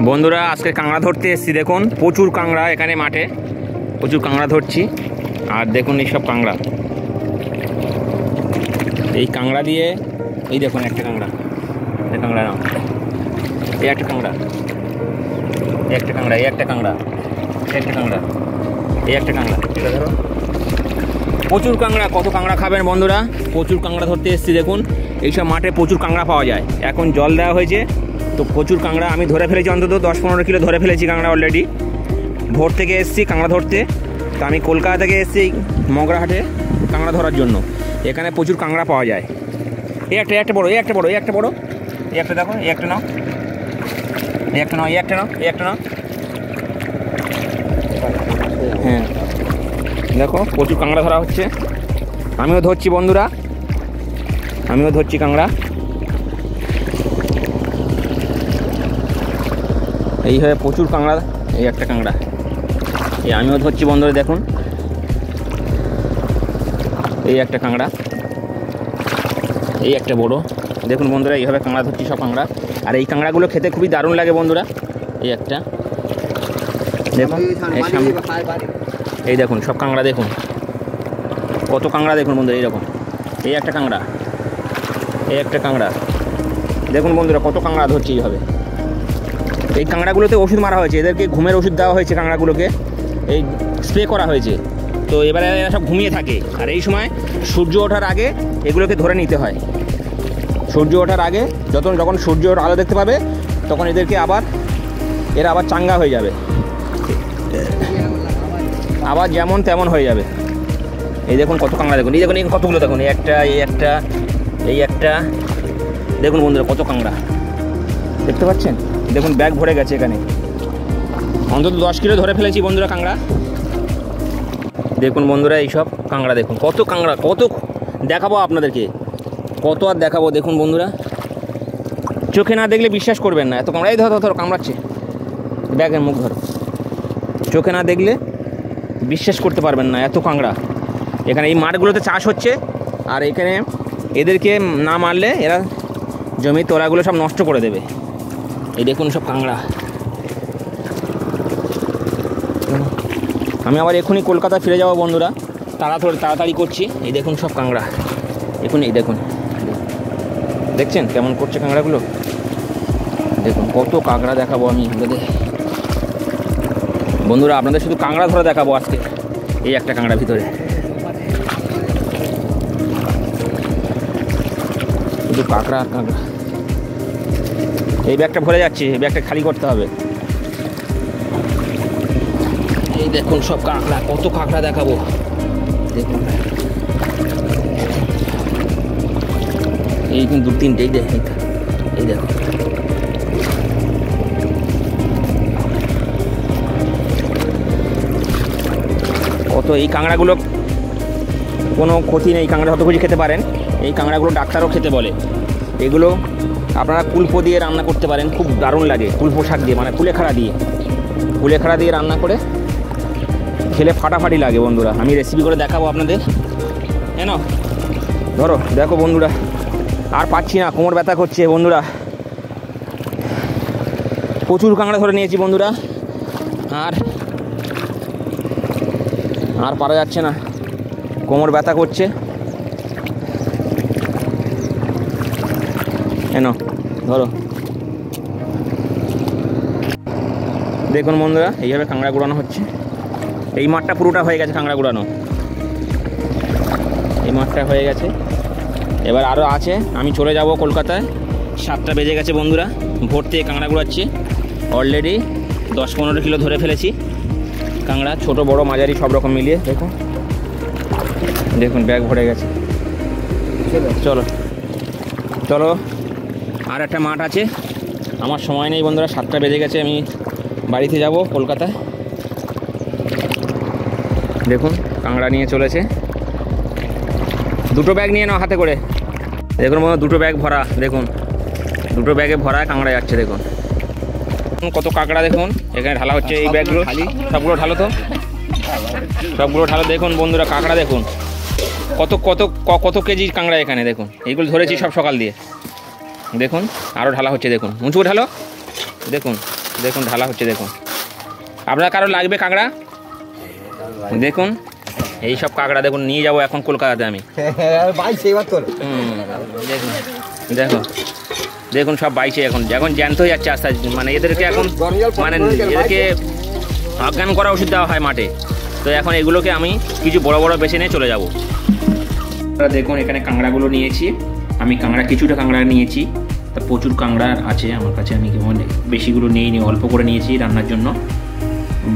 বন্ধুরা আজকে কাঁকড়া ধরতে এসেছি। দেখুন প্রচুর কাঁকড়া এখানে মাঠে, প্রচুর কাঁকড়া ধরছি। আর দেখুন এইসব কাঁকড়া, এই কাঁকড়া দিয়ে এই দেখুন একটা কাঁকড়া, এই কাঁকড়া নাও, এই একটা কাঁকড়া, এই একটা কাঁকড়া, এই একটা কাঁকড়া, এই একটা কাঁকড়া, এই একটা কাঁকড়া, এটা ধরো। প্রচুর কাঁকড়া, কত কাঁকড়া খাবেন বন্ধুরা? প্রচুর কাঁকড়া ধরতে এসেছি। দেখুন এইসব মাঠে প্রচুর কাঁকড়া পাওয়া যায়, এখন জল দেওয়া হয়েছে তো প্রচুর কাঁকড়া আমি ধরে ফেলেছি, অন্তত 10-15 কিলো ধরে ফেলেছি কাঁকড়া অলরেডি। ভোর থেকে এসেছি কাঁকড়া ধরতে, তো আমি কলকাতা থেকে এসেছি মগরাহাটে কাঁকড়া ধরার জন্য। এখানে প্রচুর কাঁকড়া পাওয়া যায়। এই একটা বড়ো, এই একটা বড়ো, এই একটা বড়ো, এই একটা দেখো, এই একটা নাও, এই একটা নাও, এই একটা নাও, এই একটা নাও। হ্যাঁ দেখো প্রচুর কাঁকড়া ধরা হচ্ছে, আমিও ধরছি বন্ধুরা, আমিও ধরছি কাঁকড়া। এইভাবে প্রচুর কাঁকড়া, এই একটা কাঁকড়া, এই আমিও ধরছি বন্ধুরা। দেখুন এই একটা কাঁকড়া, এই একটা বড়। দেখুন বন্ধুরা এইভাবে কাঁকড়া ধরছি সব কাঁকড়া। আর এই কাঁকড়াগুলো খেতে খুবই দারুণ লাগে বন্ধুরা। এই একটা দেখুন, এর সামনে এই দেখুন সব কাঁকড়া, দেখুন কত কাঁকড়া দেখুন বন্ধুরা। এইরকম এই একটা কাঁকড়া, এই একটা কাঁকড়া, দেখুন বন্ধুরা কত কাঁকড়া ধরছি এইভাবে। এই কাঁকড়াগুলোতে ওষুধ মারা হয়েছে, এদেরকে ঘুমের ওষুধ দেওয়া হয়েছে, কাঁকড়াগুলোকে এই স্প্রে করা হয়েছে। তো এবারে এরা সব ঘুমিয়ে থাকে, আর এই সময় সূর্য ওঠার আগে এগুলোকে ধরে নিতে হয়। সূর্য ওঠার আগে যখন সূর্যর আলো দেখতে পাবে তখন এদেরকে এরা আবার চাঙ্গা হয়ে যাবে, আবার যেমন তেমন হয়ে যাবে। এই দেখুন কত কাঁকড়া, দেখুন এই দেখুন, এই কতগুলো দেখুন, এই একটা, এই একটা, এই একটা, দেখুন বন্ধুরা কত কাঁকড়া দেখতে পাচ্ছেন। দেখুন ব্যাগ ভরে গেছে, এখানে অন্তত 10 কিলো ধরে ফেলেছি বন্ধুরা কাঁকড়া। দেখুন বন্ধুরা এইসব কাঁকড়া, দেখুন কত কাঁকড়া, কত দেখাবো আপনাদেরকে, কত আর দেখাবো। দেখুন বন্ধুরা চোখে না দেখলে বিশ্বাস করবেন না, এত কাঁকড়া। এই ধরো কামড়াচ্ছে, ব্যাগের মুখ ধরো, চোখে না দেখলে বিশ্বাস করতে পারবেন না, এত কাঁকড়া। এখানে এই মাঠগুলোতে চাষ হচ্ছে, আর এখানে এদেরকে না মারলে এরা জমির তলাগুলো সব নষ্ট করে দেবে। এই দেখুন সব কাঁকড়া। আমি আবার এখনই কলকাতা ফিরে যাবো বন্ধুরা, তাড়াতাড়ি করছি। এই দেখুন সব কাঁকড়া, এই দেখুন, দেখছেন কেমন করছে কাঁকড়াগুলো। দেখুন কত কাঁকড়া দেখাবো আমি আপনাদের বন্ধুরা, আপনাদের শুধু কাঁকড়া ধরা দেখাবো আজকে। এই একটা কাঁকড়া ভিতরে, শুধু কাঁকড়া আর কাঁকড়া। এই ব্যাগটা ভরে যাচ্ছে, এই ব্যাগটা খালি করতে হবে। এই দেখুন সব কাঁকড়া, কত কাঁকড়া দেখাবো। দেখুন এই কিন্তু 2-3টে, এই দেখো কত। এই কাঁকড়াগুলো কোনো ক্ষতি নেই, কাঁকড়া যত কিছু খেতে পারেন। এই কাঁকড়াগুলো ডাক্তারও খেতে বলে। এগুলো আপনারা কুলপো দিয়ে রান্না করতে পারেন, খুব দারুণ লাগে। কুলপো শাক দিয়ে, মানে কুলেখাড়া দিয়ে রান্না করে খেলে ফাটাফাটি লাগে বন্ধুরা। আমি রেসিপি করে দেখাবো আপনাদের। কেন ধরো, দেখো বন্ধুরা আর পাচ্ছি না, কোমর ব্যথা করছে বন্ধুরা। প্রচুর কাঁকড়া ধরে নিয়েছি বন্ধুরা, আর পারা যাচ্ছে না, কোমর ব্যথা করছে। কেন ধরো, দেখুন বন্ধুরা এইভাবে কাঁকড়া গুড়ানো হচ্ছে। এই মাঠটা পুরোটা হয়ে গেছে কাঁকড়া গুড়ানো, এই মাঠটা হয়ে গেছে। এবার আরও আছে, আমি চলে যাব কলকাতায়। 7টা বেজে গেছে বন্ধুরা, ভোর থেকে কাঁকড়া গুড়াচ্ছি। অলরেডি 10-15 কিলো ধরে ফেলেছি কাঁকড়া, ছোট বড় মাঝারি সব রকম মিলিয়ে। দেখুন ব্যাগ ভরে গেছে। চলো আর একটা মাঠ আছে, আমার সময় নেই বন্ধুরা, 7টা বেজে গেছে, আমি বাড়িতে যাব কলকাতায়। দেখুন কাঁকড়া নিয়ে চলেছে, 2টো ব্যাগ নিয়ে নাও হাতে করে। দেখুন বন্ধুরা 2টো ব্যাগ ভরা, দেখুন 2টো ব্যাগে ভরা কাঁকড়া যাচ্ছে। দেখুন কত কাঁকড়া, দেখুন এখানে ঢালা হচ্ছে। এই ব্যাগগুলো সবগুলো ঢালো, তো সবগুলো ঢালো। দেখুন বন্ধুরা কাঁকড়া দেখুন কত কত কত কেজির কাঁকড়া এখানে। দেখুন এইগুলো ধরেছি সব সকাল দিয়ে। দেখুন আরও ঢালা হচ্ছে, দেখুন উঁচু ঢালো। দেখুন দেখুন ঢালা হচ্ছে। দেখুন আপনার কারো লাগবে কাঁকড়া? দেখুন এই সব কাঁকড়া দেখুন নিয়ে যাবো এখন কলকাতাতে আমি। দেখুন দেখুন দেখুন সব বাইছে এখন এখন জ্যান্ত হয়ে যাচ্ছে আস্তে আস্তে। মানে এদেরকে এখন মানে এদেরকে অজ্ঞান করা ওষুধ দেওয়া হয় মাঠে। তো এখন এগুলোকে আমি কিছু বড় বড় বেছে নিয়ে চলে যাবো। দেখুন এখানে কাঁকড়াগুলো নিয়েছি আমি। কাঁকড়া কিছুটা কাঁকড়া নিয়েছি, তা প্রচুর কাঁকড়া আছে আমার কাছে। আমি কেমন বেশিগুলো নিইনি, অল্প করে নিয়েছি রান্নার জন্য।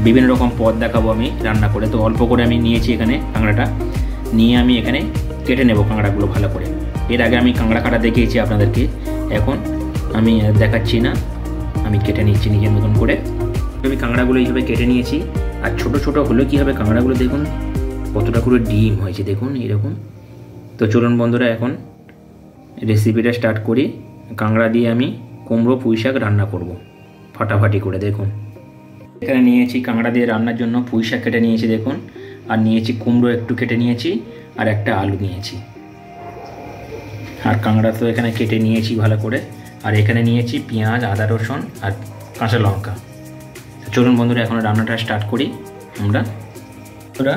বিভিন্ন রকম পদ দেখাবো আমি রান্না করে, তো অল্প করে আমি নিয়েছি এখানে। কাঁকড়াটা নিয়ে আমি এখানে কেটে নেব কাঁকড়াগুলো ভালো করে। এর আগে আমি কাঁকড়া কাটা দেখিয়েছি আপনাদেরকে, এখন আমি দেখাচ্ছি না, আমি কেটে নিচ্ছি নিজের মতন করে। আমি কাঁকড়াগুলো এইভাবে কেটে নিয়েছি। আর ছোট ছোট হলে কী হবে, কাঁকড়াগুলো দেখুন কতটা করে ডিম হয়েছে, দেখুন এরকম। তো চলুন বন্ধুরা এখন রেসিপিটা স্টার্ট করি। কাঁকড়া দিয়ে আমি কুমড়ো পুঁই শাক রান্না করব ফাটাফাটি করে। দেখুন এখানে নিয়েছি কাঁকড়া দিয়ে রান্নার জন্য পুঁই শাক কেটে নিয়েছি দেখুন, আর নিয়েছি কুমড়ো একটু কেটে নিয়েছি, আর একটা আলু নিয়েছি। আর কাঁকড়া তো এখানে কেটে নিয়েছি ভালো করে। আর এখানে নিয়েছি পেঁয়াজ, আদা, রসুন আর কাঁচা লঙ্কা। চলুন বন্ধুরা এখন রান্নাটা স্টার্ট করি আমরা। বন্ধুরা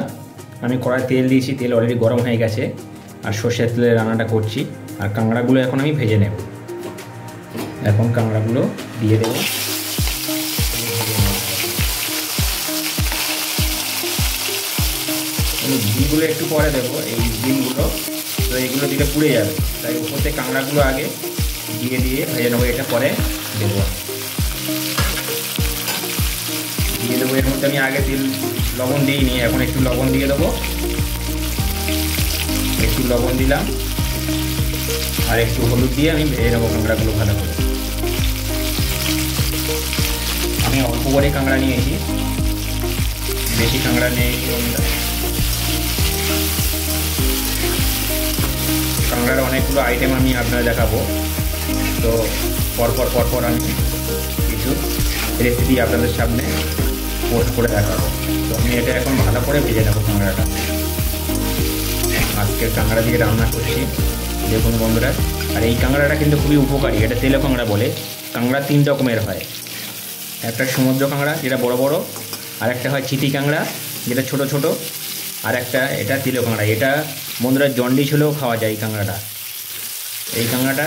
আমি কড়াই তেল দিয়েছি, তেল অলরেডি গরম হয়ে গেছে। আর সর্ষের তেলে রান্নাটা করছি। আর কাঁকড়াগুলো এখন আমি ভেজে নেব। এখন কাঁকড়াগুলো দিয়ে দেবো। ডিমগুলো একটু পরে দেবো, এই ডিমগুলো তো এইগুলো দিলে পুড়ে যাবে, তাই উপর থেকে কাঁকড়াগুলো আগে দিয়ে ভেজে নেবো। এটা পরে দেবো দিয়ে দেবো। এর মধ্যে আমি আগে লবণ দিইনি, এখন একটু লবণ দিয়ে দেবো। একটু লবণ দিলাম আর একটু হলুদ দিয়ে আমি ভেজে নেবো কাঁকড়াগুলো ভালো করে। আমি অল্প করে কাঁকড়া নিয়েছি, বেশি কাঁকড়া নেই। কাঁকড়ার অনেকগুলো আইটেম আমি আপনারা দেখাবো, তো পরপর আমি কিছু রেসিপি আপনাদের সামনে পোস্ট করে দেখাবো। তো আমি এটা এখন ভালো করে ভেজে নেবো কাঁকড়াটা। আজকে কাঁকড়া দিয়ে রান্না করছি দেখুন বন্ধুরা। আর এই কাঁকড়াটা কিন্তু খুবই উপকারী, এটা তেলে কাঁকড়া বলে। কাঁকড়া 3 রকমের হয়, একটা সমুদ্র কাঁকড়া যেটা বড় বড়, আর একটা হয় চিটি কাঁকড়া যেটা ছোট ছোট, আর একটা এটা তিলো কাঁকড়া। এটা বন্ধুরা জন্ডিস হলেও খাওয়া যায় এই কাঁকড়াটা। এই কাঁকড়াটা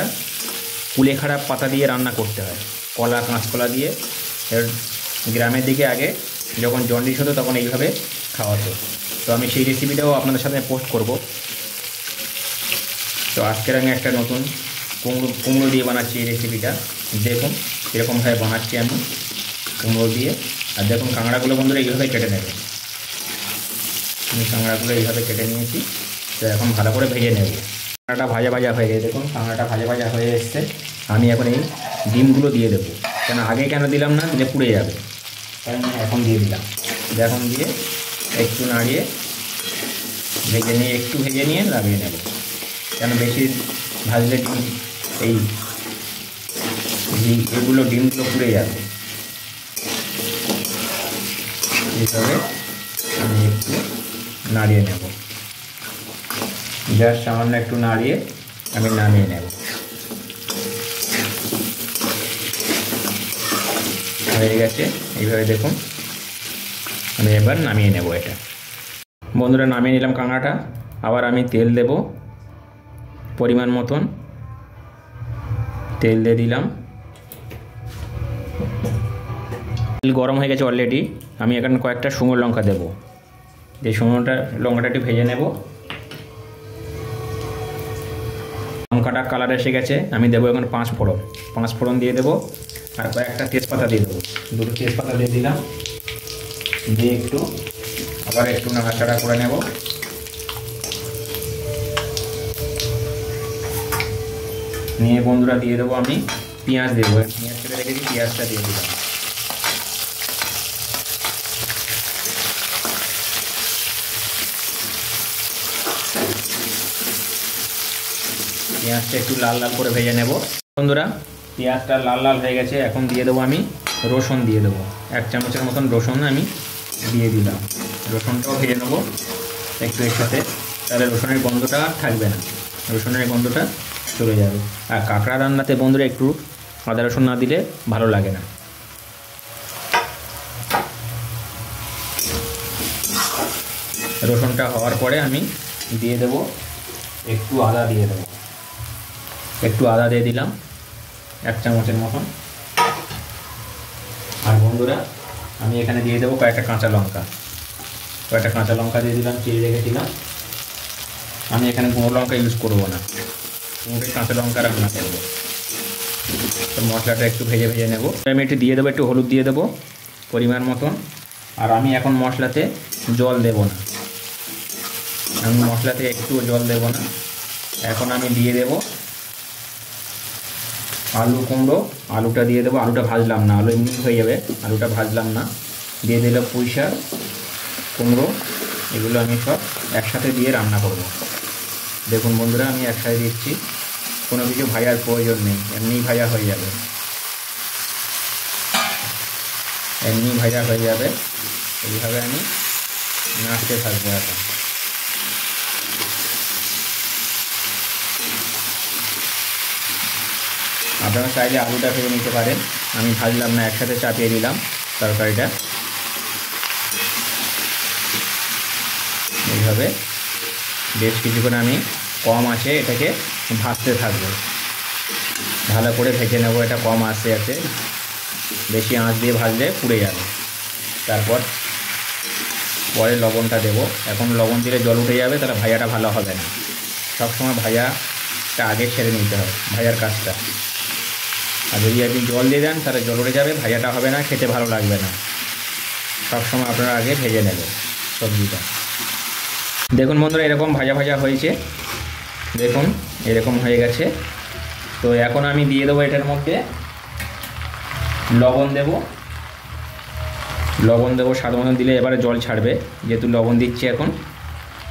কুলেখাড়া পাতা দিয়ে রান্না করতে হয়, কলা কাঁচকলা দিয়ে। এর গ্রামের দিকে আগে যখন জন্ডিস হতো তখন এইভাবে খাওয়াতো। তো আমি সেই রেসিপিটাও আপনাদের সাথে পোস্ট করব। তো আজকের আমি একটা নতুন কুমড়ো দিয়ে বানাচ্ছি এই রেসিপিটা। দেখুন এরকমভাবে বানাচ্ছি আমি কুমড়ো দিয়ে। আর দেখুন কাঁকড়াগুলো বন্ধুরা এইভাবে কেটে নেবে। আমি কাঁকড়াগুলো এইভাবে কেটে নিয়েছি, তো এখন ভালো করে ভেজে নেব। কাঁকড়াটা ভাজা ভাজা হয়ে গেছে, দেখুন কাঁকড়াটা ভাজা ভাজা হয়ে এসছে। আমি এখন এই ডিমগুলো দিয়ে দেবো, কেন আগে কেন দিলাম না, দিলে পুড়ে যাবে, তাই আমি এখন দিয়ে দিলাম। এখন দিয়ে একটু নাড়িয়ে একটু ভেজে নিয়ে লাগিয়ে নেব, কেন বেশি ভাজলে এগুলো ডিমগুলো পুড়ে যাবে। এইভাবে আমি একটু নাড়িয়ে নেব, জাস্ট সামান্য একটু নাড়িয়ে আমি নামিয়ে নেব। হয়ে গেছে এইভাবে দেখুন। আমি এবার নামিয়ে নেব এটা। বন্ধুরা নামিয়ে নিলাম কাঁকড়াটা। আবার আমি তেল দেব পরিমাণ মতন, তেল দিয়ে দিলাম। তেল গরম হয়ে গেছে অলরেডি। আমি এখানে কয়েকটা শুকনো লঙ্কা দেবো, যে লঙ্কাটা একটু ভেজে নেব। লঙ্কাটা কালার এসে গেছে, আমি দেবো এখন 5 ফোড়ন। 5 ফোড়ন দিয়ে দেবো, আর কয়েকটা তেজপাতা দিয়ে দেবো। 2টো তেজপাতা দিয়ে দিলাম, দিয়ে আবার একটু নাড়াচাড়া করে নেব। নিয়ে বন্ধুরা দিয়ে দেবো আমি পেঁয়াজ দেবো। পেঁয়াজ কেটে রেখেছি, পেঁয়াজটা দিয়ে দিলাম। পেঁয়াজটা একটু লাল লাল করে ভেজে নেব। বন্ধুরা পেঁয়াজটা লাল লাল হয়ে গেছে, এখন দিয়ে দেবো আমি রসুন দিয়ে দেবো। 1 চামচের মতন রসুন আমি দিয়ে দিলাম। রসুনটাও ভেজে নেবো একটু এর সাথে, তাহলে রসুনের গন্ধটা থাকবে না, রসুনের গন্ধটা চলে যাবে। আর কাঁকড়া রান্নাতে বন্ধুরা একটু আদা রসুন না দিলে ভালো লাগে না। রসুনটা হওয়ার পরে আমি দিয়ে দেবো একটু আদা দিয়ে দেবো, একটু আদা দিয়ে দিলাম 1 চামচের মতন। আর বন্ধুরা আমি এখানে দিয়ে দেবো কয়েকটা কাঁচা লঙ্কা দিয়ে দিলাম, চিড়ে রেখেছিলাম। আমি এখানে গুঁড়ো লঙ্কা ইউজ করবো না, কাঁচা লঙ্কা রান্না করবো। তো মশলাটা একটু ভেজে নেব। আমি একটু দিয়ে দেবো, একটু হলুদ দিয়ে দেবো পরিমাণ মতন। আর আমি এখন মশলাতে জল দেব না, আমি মশলাতে একটুও জল দেব না। এখন আমি দিয়ে দেব আলু কুমড়ো, আলুটা দিয়ে দেবো। আলুটা ভাজলাম না, আলু এমনি হয়ে যাবে, আলুটা ভাজলাম না। দিয়ে দিলাম পুঁই শাক, কুমড়ো, এগুলো আমি সব একসাথে দিয়ে রান্না করব। দেখুন বন্ধুরা আমি একসাথে দিচ্ছি, কোনো কিছু ভাজার প্রয়োজন নেই, এমনি ভাজা হয়ে যাবে, এমনি ভাজা হয়ে যাবে। এইভাবে আমি নাড়তে থাকবো। এখন আপনারা চাইলে আলুটা ভেজে নিতে পারেন, আমি ভাজলাম না, একসাথে চাপিয়ে দিলাম তরকারিটা। এইভাবে বেশ কিছুক্ষণ আমি কম আঁচে এটাকে ভাজতে থাকবো, ভালো করে ভেজে নেবো। এটা কম আঁচে আছে, বেশি আঁচ দিয়ে ভাজলে পুড়ে যাবে। তারপর পরে লবণটা দেবো। এখন লবণ দিলে জল উঠে যাবে, তাহলে ভাজাটা ভালো হবে না। সবসময় ভাজাটা আগে ছেড়ে নিতে হবে, ভাজার কাজটা। আর যদি আপনি জল দিয়ে দেন তাহলে জল উঠে যাবে, ভাজাটা হবে না, খেতে ভালো লাগবে না। সবসময় আপনারা আগে ভেজে নেবেন সবজিটা। দেখুন বন্ধুরা এরকম ভাজা হয়েছে, দেখুন এরকম হয়ে গেছে। তো এখন আমি দিয়ে দেবো এটার মধ্যে লবণ দেব, স্বাদ মতন দিলে এবারে জল ছাড়বে, যেহেতু লবণ দিচ্ছি।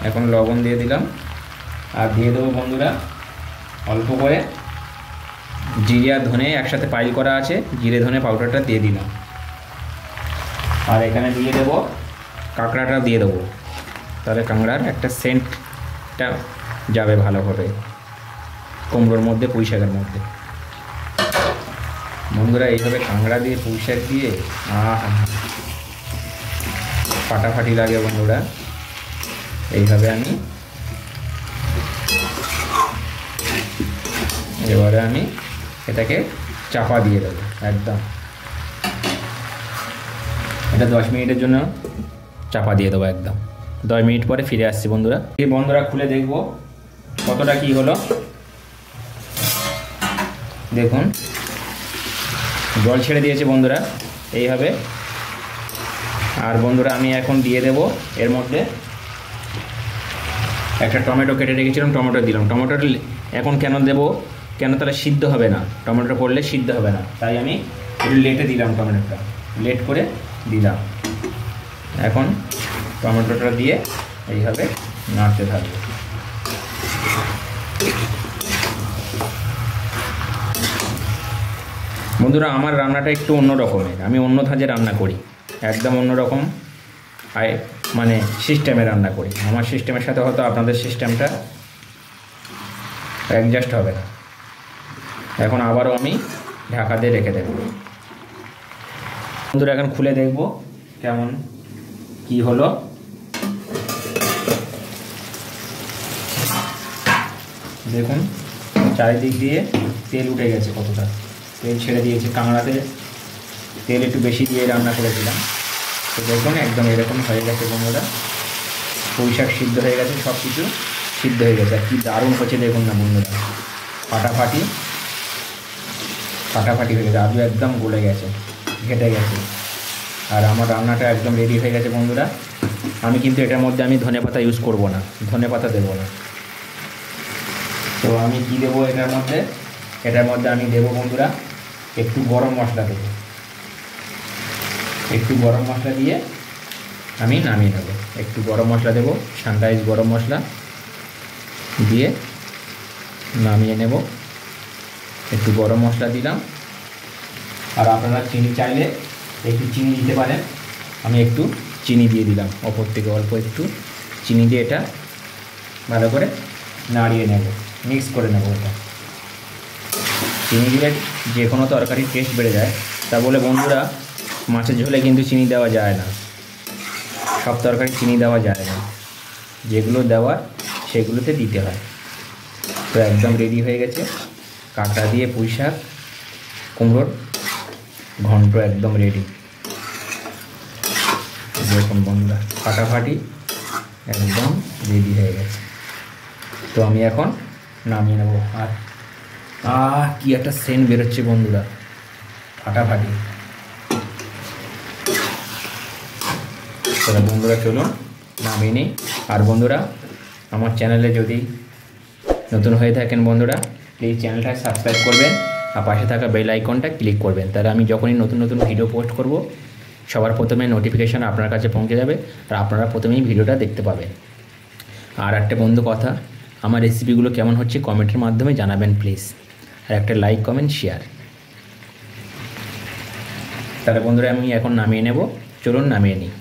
এখন লবণ দিয়ে দিলাম। আর দিয়ে দেবো বন্ধুরা অল্প করে জিরে আর ধনে একসাথে পাইল করা আছে, জিরে ধনে পাউডারটা দিয়ে দিলাম। আর এখানে দিয়ে দেবো কাঁকড়াটা দিয়ে দেবো, তাহলে কাঁকড়ার একটা সেন্টটা যাবে ভালোভাবে কুমড়োর মধ্যে, পুঁই শাকের মধ্যে। বন্ধুরা এইভাবে কাঁকড়া দিয়ে পুঁই শাক দিয়ে ফাটাফাটি লাগে বন্ধুরা। এইভাবে আমি এবারে আমি এটাকে চাপা দিয়ে দেবো একদম। এটা 10 মিনিটের জন্য চাপা দিয়ে দেবো একদম। 10 মিনিট পরে ফিরে আসছি বন্ধুরা। এই বন্ধুরা খুলে দেখবো কতটা কি হলো। দেখুন জল ছেড়ে দিয়েছে বন্ধুরা এইভাবে। আর বন্ধুরা আমি এখন দিয়ে দেব এর মধ্যে একটা টমেটো কেটে রেখেছিলাম, টমেটো দিলাম। টমেটোটা এখন কেন দেব, কেন তাহলে সিদ্ধ হবে না, টমেটো পড়লে সিদ্ধ হবে না, তাই আমি একটু লেটে দিলাম, টমেটোটা লেট করে দিলাম। এখন টমেটোটা দিয়ে এইভাবে নাড়তে থাকবো। বন্ধুরা আমার রান্নাটা একটু অন্য রকমের, আমি অন্য ধাঁচে রান্না করি, একদম অন্য রকম মানে সিস্টেমে রান্না করি। আমার সিস্টেমের সাথে হয়তো আপনাদের সিস্টেমটা অ্যাডজাস্ট হবে না। এখন আবারও আমি ঢাকা দিয়ে রেখে দেব। বন্ধুরা এখন খুলে দেখব কেমন কি হলো। দেখুন চারিদিক দিয়ে তেল উঠে গেছে, কতটা তেল ছেড়ে দিয়েছে। কাঁকড়াতে তেল একটু বেশি দিয়ে রান্না করেছিলাম। তো দেখুন একদম এরকম হয়ে গেছে বন্ধুরা, পুঁই শাক সিদ্ধ হয়ে গেছে, সব কিছু সিদ্ধ হয়ে গেছে। আর কি দারুণ হচ্ছে দেখুন না বন্ধুরা, ফাটাফাটি হয়ে গেছে, আলু একদম গলে গেছে, ঘেটে গেছে। আর আমার রান্নাটা একদম রেডি হয়ে গেছে বন্ধুরা। আমি কিন্তু এটার মধ্যে আমি ধনেপাতা ইউজ করব না, ধনেপাতা দেবো না। তো আমি কি দেবো এটার মধ্যে, আমি দেবো বন্ধুরা একটু গরম মশলা দেবো। একটু গরম মশলা দিয়ে আমি নামিয়ে নেব। একটু গরম মশলা দেবো, সানরাইজ গরম মশলা দিয়ে নামিয়ে নেব। একটু গরম মশলা দিলাম। আর আপনারা চিনি চাইলে একটু চিনি দিতে পারেন, আমি একটু চিনি দিয়ে দিলাম ওপর থেকে, অল্প একটু চিনি দিয়ে এটা ভালো করে নাড়িয়ে নেব, মিক্স করে নেব। এটা চিনি দিলে যে কোনো তরকারির টেস্ট বেড়ে যায়। তা বলে বন্ধুরা মাছের ঝোলে কিন্তু চিনি দেওয়া যায় না, সব তরকারি চিনি দেওয়া যায় না। যেগুলো দেওয়ার সেগুলোতে দিতে হয়। তো একদম রেডি হয়ে গেছে কাঁকড়া দিয়ে পুঁই শাক কুমড়োর ঘন্ট, একদম রেডি। দেখুন বন্ধুরা ফাটাফাটি একদম রেডি হয়ে গেছে। তো আমি এখন নামিয়ে নেবো। আর কি একটা সেন্ট বেরোচ্ছে বন্ধুরা, ফাটাফাটি। তাহলে বন্ধুরা চলুন নামিয়ে নিই। আর বন্ধুরা আমার চ্যানেলে যদি নতুন হয়ে থাকেন বন্ধুরা প্লিজ চ্যানেলটা সাবস্ক্রাইব করবেন আর পাশে থাকা বেল আইকনটা ক্লিক করবেন। তাহলে আমি যখনই নতুন নতুন ভিডিও পোস্ট করব সবার প্রথমে নোটিফিকেশান আপনার কাছে পৌঁছে যাবে আর আপনারা প্রথমেই ভিডিওটা দেখতে পাবেন। আর একটা বন্ধু কথা, আমার রেসিপিগুলো কেমন হচ্ছে কমেন্টের মাধ্যমে জানাবেন প্লিজ, আর একটা লাইক কমেন্ট শেয়ার। তাহলে বন্ধুরা আমি এখন নামিয়ে নেব, চলুন নামিয়ে নিই।